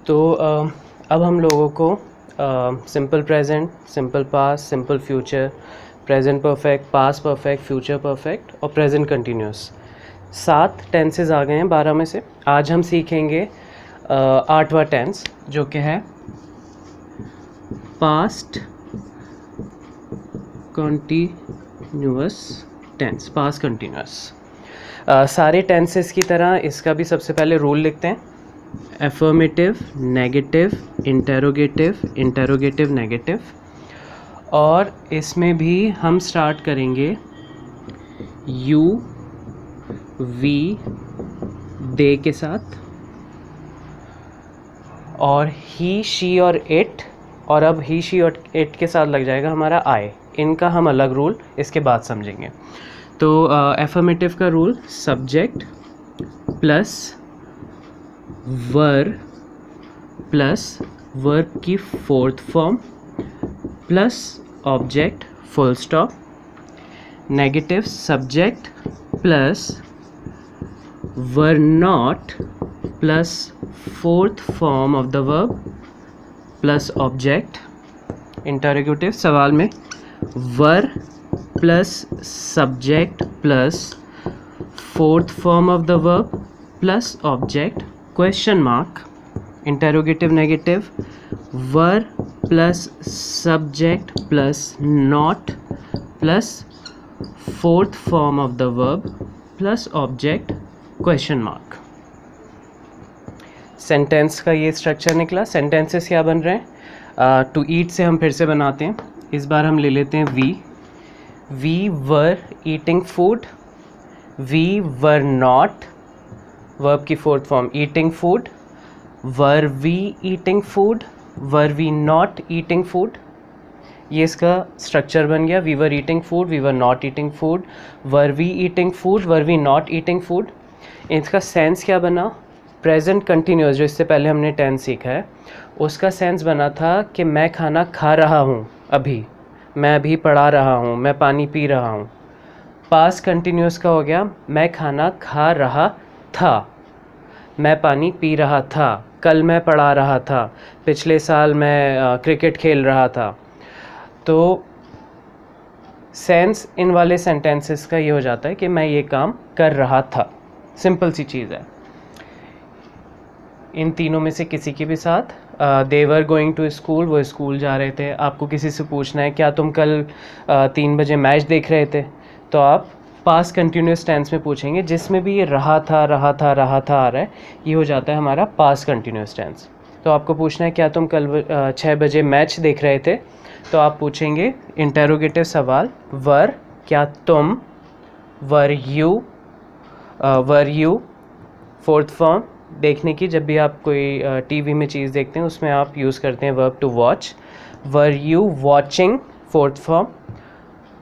तो अब हम लोगों को simple present, simple past, simple future, present perfect, past perfect, future perfect और प्रेजेंट कंटिन्यूस 7 टेंसेज आ गए हैं 12 में से। आज हम सीखेंगे 8वां टेंस जो कि है past continuous tense, past continuous. सारे टेंसेस की तरह इसका भी सबसे पहले रूल लिखते हैं। Affirmative, negative, interrogative, interrogative negative. और इसमें भी हम स्टार्ट करेंगे यू वी दे के साथ, और ही शी और इट, और अब ही शी और इट के साथ लग जाएगा हमारा आई। इनका हम अलग रूल इसके बाद समझेंगे। तो एफर्मेटिव का rule subject plus were plus verb की fourth form plus object full stop. Negative subject plus were not plus fourth form of the verb plus object. Interrogative सवाल में were plus subject plus fourth form of the verb plus object question mark. Interrogative negative were plus subject plus not plus fourth form of the verb plus object question mark. Sentence का ये structure निकला। Sentences क्या बन रहे हैं? To eat से हम फिर से बनाते हैं। इस बार हम ले लेते हैं we were eating food, we were not verb की fourth form eating food, were we eating food, were we not eating food. ये इसका स्ट्रक्चर बन गया। We were eating food, we were not eating food, were we eating food, were we not eating food. इसका sense क्या बना? Present continuous, जो इससे पहले हमने टेंस सीखा है, उसका सेंस बना था कि मैं खाना खा रहा हूँ अभी, मैं अभी पढ़ा रहा हूँ, मैं पानी पी रहा हूँ। पास्ट कंटिन्यूअस का हो गया मैं खाना खा रहा था, मैं पानी पी रहा था, कल मैं पढ़ा रहा था, पिछले साल मैं क्रिकेट खेल रहा था। तो सेंस इन वाले सेंटेंसेस का ये हो जाता है कि मैं ये काम कर रहा था। सिंपल सी चीज़ है। इन तीनों में से किसी के भी साथ दे वर गोइंग टू स्कूल, वो स्कूल जा रहे थे। आपको किसी से पूछना है क्या तुम कल 3 बजे मैच देख रहे थे, तो आप पास्ट कंटिन्यूस टेंस में पूछेंगे। जिसमें भी ये रहा था रहा था रहा था आ रहा है, ये हो जाता है हमारा पास्ट कंटिन्यूस टेंस। तो आपको पूछना है क्या तुम कल 6 बजे मैच देख रहे थे, तो आप पूछेंगे इंटेरोगेटिव सवाल वर, क्या तुम, वर यू फोर्थ फॉर्म देखने की। जब भी आप कोई टीवी में चीज़ देखते हैं उसमें आप यूज़ करते हैं verb to watch. Were you watching fourth form,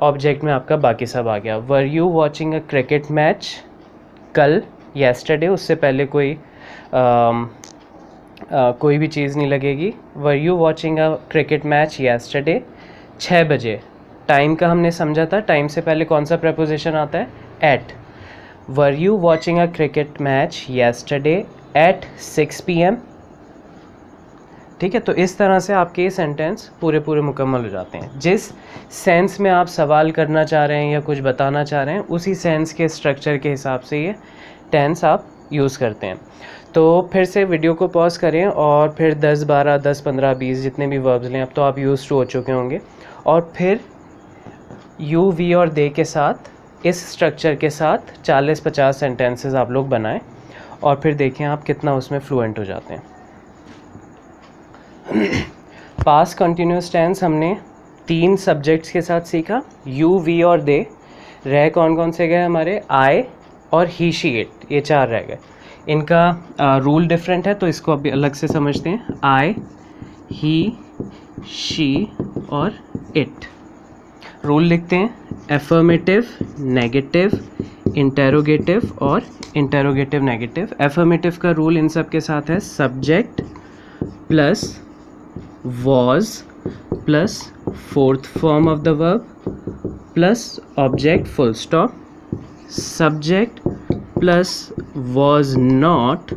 object में आपका बाकी सब आ गया। Were you watching a cricket match कल, येस्टरडे, उससे पहले कोई भी चीज़ नहीं लगेगी। Were you watching a cricket match yesterday 6 बजे। टाइम का हमने समझा था, टाइम से पहले कौन सा प्रपोजिशन आता है? At. Were you watching a cricket match yesterday at 6 PM। ठीक है, तो इस तरह से आपके ये सेंटेंस पूरे मुकम्मल हो जाते हैं। जिस सेंस में आप सवाल करना चाह रहे हैं या कुछ बताना चाह रहे हैं, उसी सेंस के स्ट्रक्चर के हिसाब से ये टेंस आप यूज़ करते हैं। तो फिर से वीडियो को पॉज करें और फिर 10, 12, 10, 15, 20 जितने भी वर्ब्स लें, अब तो आप यूज़ टू हो चुके होंगे, और फिर यू वी और दे के साथ, इस स्ट्रक्चर के साथ 40-50 सेंटेंसेस आप लोग बनाएं और फिर देखें आप कितना उसमें फ्लुएंट हो जाते हैं। पास्ट कंटिन्यूस टेंस हमने 3 सब्जेक्ट्स के साथ सीखा, यू वी और दे। रह कौन कौन से गए हमारे? आई और ही शी इट, ये 4 रह गए। इनका रूल डिफरेंट है तो इसको अभी अलग से समझते हैं। आई, ही, शी और इट। रूल लिखते हैं। एफर्मेटिव, नेगेटिव, इंटेरोगेटिव और इंटेरोगेटिव नेगेटिव। एफर्मेटिव का रूल इन सब के साथ है subject plus was plus fourth form of the verb plus object full stop. Subject plus was not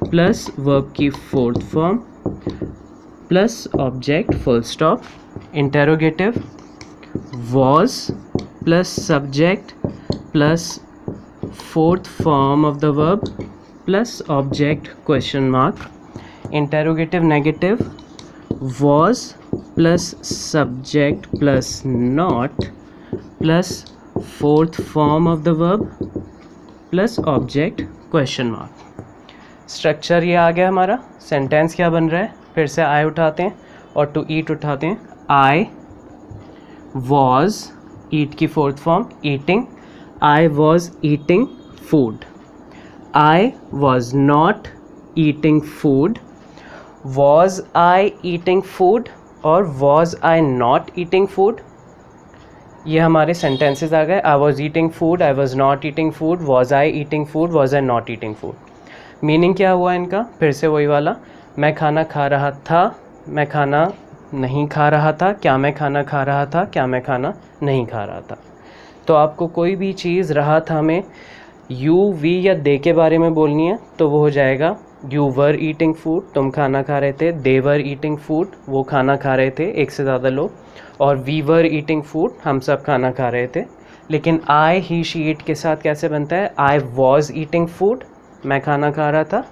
plus verb की fourth form plus object full stop. Interrogative was plus subject plus fourth form of the verb plus object question mark. Interrogative negative was plus subject plus not plus fourth form of the verb plus object question mark. Structure ये आ गया हमारा. Sentence क्या बन रहा है, फिर से आई उठाते हैं और टू ईट उठाते हैं. आई was, eat की fourth form eating. I was eating food. I was not eating food. Was I eating food और was I not eating food? ये हमारे सेंटेंसेस आ गए. I was eating food, I was not eating food, was I eating food, was I not eating food. Meaning क्या हुआ इनका, फिर से वही वाला. मैं खाना खा रहा था, मैं खाना नहीं खा रहा था, क्या मैं खाना खा रहा था, क्या मैं खाना नहीं खा रहा था. तो आपको कोई भी चीज़ रहा था में यू वी या दे के बारे में बोलनी है तो वो हो जाएगा यू वर ईटिंग फूड, तुम खाना खा रहे थे. दे वर ईटिंग फूड, वो खाना खा रहे थे, एक से ज़्यादा लोग. और वी वर ईटिंग फूड, हम सब खाना खा रहे थे. लेकिन आई ही शी इट के साथ कैसे बनता है, आई वॉज ईटिंग फूड, मैं खाना खा रहा था.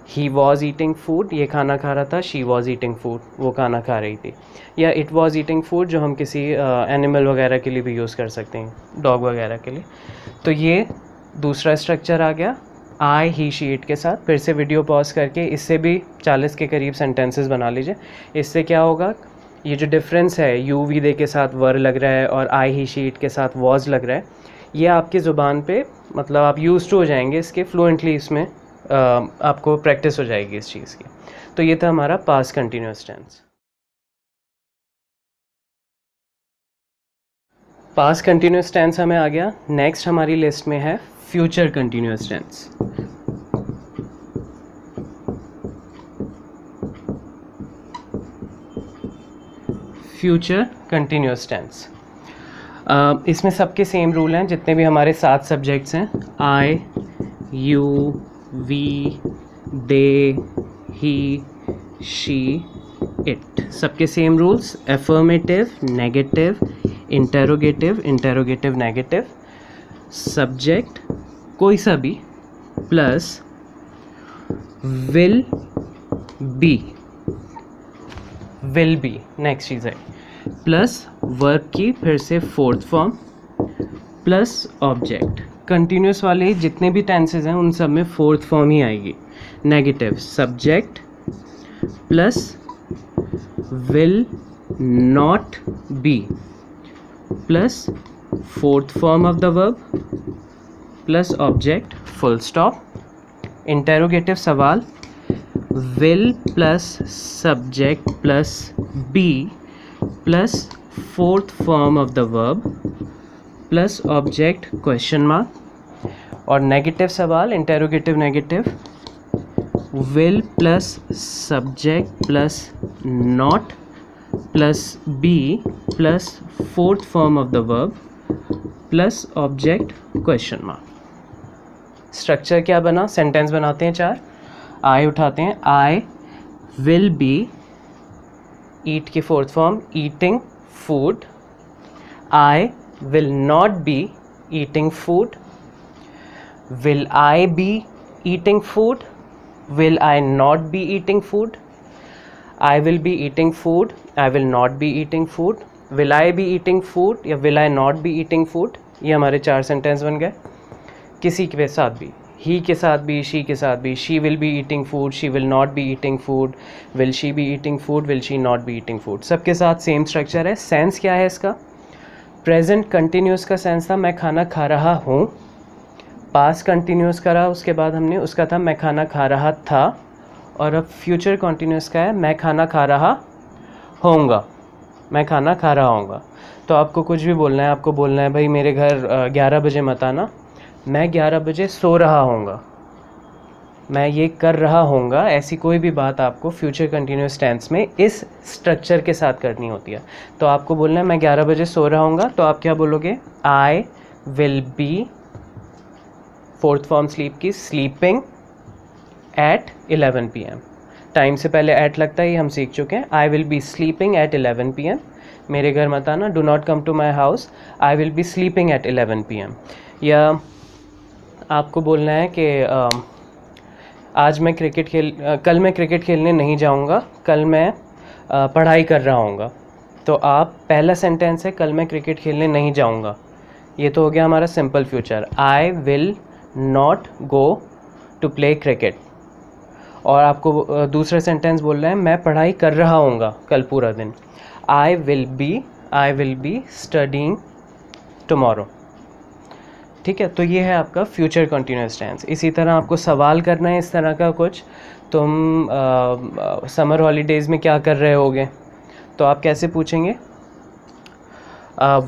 ही वॉज ईटिंग फूड, ये खाना खा रहा था. शी वॉज ईटिंग फूड, वो खाना खा रही थी. या इट वॉज ईटिंग फूड, जो हम किसी एनिमल वगैरह के लिए भी यूज़ कर सकते हैं, डॉग वगैरह के लिए. तो ये दूसरा स्ट्रक्चर आ गया आई ही शी इट के साथ. फिर से वीडियो पॉज करके इससे भी 40 के करीब सेंटेंसेस बना लीजिए. इससे क्या होगा, ये जो डिफरेंस है यू वी दे के साथ वर लग रहा है और आई ही शी इट के साथ वॉज लग रहा है, ये आपकी ज़ुबान पे मतलब आप यूज़ टू हो जाएंगे इसके, फ्लुएंटली इसमें आपको प्रैक्टिस हो जाएगी इस चीज़ की. तो ये था हमारा past continuous tense. Past continuous tense हमें आ गया. नेक्स्ट हमारी लिस्ट में है future continuous tense. Future continuous tense, इसमें सबके सेम रूल हैं जितने भी हमारे 7 सब्जेक्ट्स हैं. I, you, we, they, he, she, it, सबके same rules. Affirmative, negative, interrogative, interrogative negative, subject कोई सा भी plus will be, will be next चीज़ है, प्लस वर्ब की फिर से fourth form plus object. Continuous वाले जितने भी टेंसेज हैं उन सब में फोर्थ फॉर्म ही आएगी. Negative subject plus will not be plus fourth form of the verb plus object full stop. Interrogative सवाल will plus subject plus be plus fourth form of the verb plus object question mark. और negative सवाल interrogative negative will plus subject plus not plus be plus fourth form of the verb plus object question mark. Structure क्या बना, sentence बनाते हैं 4. आई उठाते हैं. I will B, ईट की fourth form eating food. I will not be eating food. Will I be eating food? Will I not be eating food? I will be eating food. I will not be eating food. Will I be eating food या will I not be eating food? ये हमारे 4 sentence बन गए. किसी के साथ भी, he के साथ भी, she के साथ भी, she will be eating food, she will not be eating food, will she be eating food, will she not be eating food. सबके साथ सेम स्ट्रक्चर है. सेंस क्या है इसका, प्रेजेंट कंटिन्यूस का सेंस था मैं खाना खा रहा हूँ. पास्ट कंटिन्यूस करा उसके बाद हमने, उसका था मैं खाना खा रहा था. और अब फ्यूचर कंटिन्यूस का है मैं खाना खा रहा होऊंगा, मैं खाना खा रहा होऊंगा. तो आपको कुछ भी बोलना है, आपको बोलना है भाई मेरे घर 11 बजे मत आना, मैं 11 बजे सो रहा होऊंगा, मैं ये कर रहा होऊंगा. ऐसी कोई भी बात आपको फ्यूचर कंटिन्यूस टेंस में इस स्ट्रक्चर के साथ करनी होती है. तो आपको बोलना है मैं 11 बजे सो रहा होऊंगा, तो आप क्या बोलोगे, I will B, fourth form sleep की स्लीपिंग एट 11 PM। टाइम से पहले एट लगता है, ये हम सीख चुके हैं। I will be sleeping at 11 PM। मेरे घर मत आना, do not come to my house, I will be sleeping at 11 PM। या आपको बोलना है कि कल मैं क्रिकेट खेलने नहीं जाऊंगा, कल मैं पढ़ाई कर रहा हूँगा। तो आप पहला सेंटेंस है कल मैं क्रिकेट खेलने नहीं जाऊंगा, ये तो हो गया हमारा simple future. I will not go to play cricket. और आपको दूसरा सेंटेंस बोल रहा है मैं पढ़ाई कर रहा हूँगा कल पूरा दिन। आई विल बी स्टडीइंग टुमारो। ठीक है, तो ये है आपका फ्यूचर कंटिन्यूअस टेंस। इसी तरह आपको सवाल करना है इस तरह का कुछ, तुम समर हॉलीडेज़ में क्या कर रहे होगे, तो आप कैसे पूछेंगे?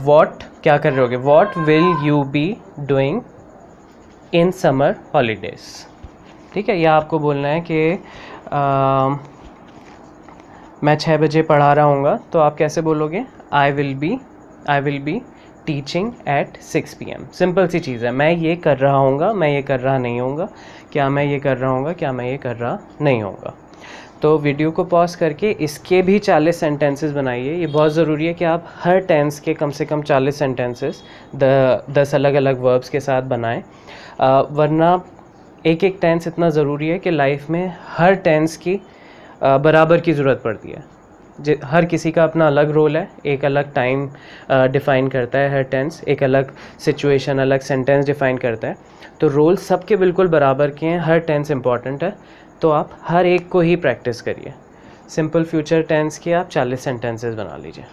वॉट क्या कर रहे होगे, what will you be doing in summer holidays. ठीक है, या आपको बोलना है कि मैं 6 बजे पढ़ा रहा हूँगा, तो आप कैसे बोलोगे? I will be teaching at 6 PM। Simple सी चीज़ है, मैं ये कर रहा हूँगा, मैं ये कर रहा नहीं होऊंगा, क्या मैं ये कर रहा हूँगा, क्या मैं ये कर रहा नहीं होऊंगा। तो वीडियो को पॉज करके इसके भी 40 सेंटेंसेस बनाइए। ये बहुत ज़रूरी है कि आप हर टेंस के कम से कम 40 सेंटेंसेस 10 अलग अलग वर्ब्स के साथ बनाएं, वरना एक एक टेंस इतना ज़रूरी है कि लाइफ में हर टेंस की बराबर की ज़रूरत पड़ती है। हर किसी का अपना अलग रोल है, एक अलग टाइम डिफ़ाइन करता है हर टेंस, एक अलग सिचुएशन, अलग सेंटेंस डिफ़ाइन करता है। तो रोल सबके बिल्कुल बराबर के हैं, हर टेंस इंपॉर्टेंट है, तो आप हर एक को ही प्रैक्टिस करिए। सिंपल फ्यूचर टेंस के आप 40 सेंटेंसेस बना लीजिए।